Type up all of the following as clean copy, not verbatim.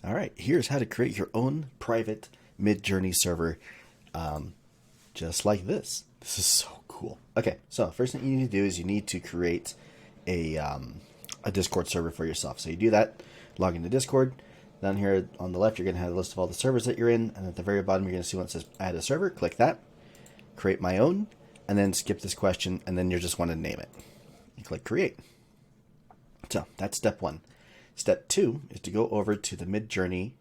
All right, here's how to create your own private MidJourney server, just like this. This is so cool. Okay, so first thing you need to do is you need to create a Discord server for yourself. So you do that, log into Discord. Down here on the left, you're going to have a list of all the servers that you're in, and at the very bottom, you're going to see one that says Add a Server. Click that, create my own, and then skip this question, and then you just want to name it. You click Create. So that's step one. Step two is to go over to the MidJourney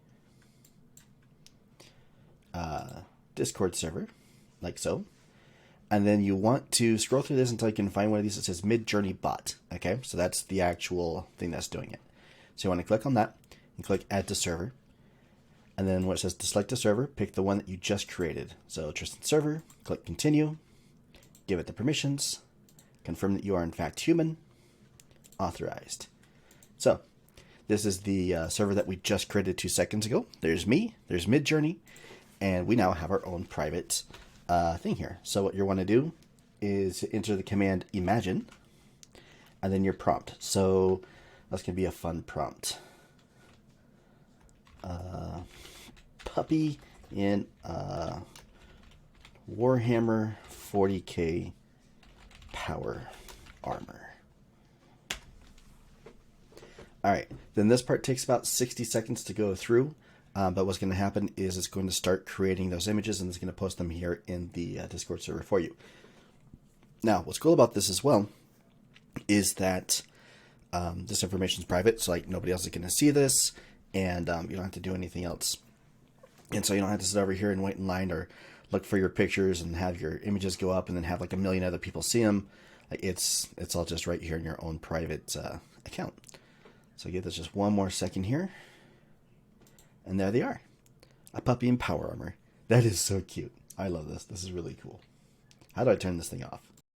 Discord server, like so. And then you want to scroll through this until you can find one of these that says MidJourney bot. Okay, so that's the actual thing that's doing it. So you want to click on that and click Add to Server. And then where it says to select a server, pick the one that you just created. So Tristan server, click Continue, give it the permissions, confirm that you are in fact human, authorized. So this is the server that we just created 2 seconds ago. There's me, there's MidJourney, and we now have our own private thing here. So what you want to do is enter the command imagine, and then your prompt. So that's going to be a fun prompt. Puppy in Warhammer 40k power armor. All right, then this part takes about 60 seconds to go through, but what's going to happen is it's going to start creating those images, and it's going to post them here in the Discord server for you. Now, what's cool about this as well is that this information is private, so like nobody else is going to see this, and you don't have to do anything else. And so you don't have to sit over here and wait in line or look for your pictures and have your images go up and then have like a million other people see them. It's all just right here in your own private account. So give this just one more second here. And there they are. A puppy in power armor. That is so cute. I love this. This is really cool. How do I turn this thing off?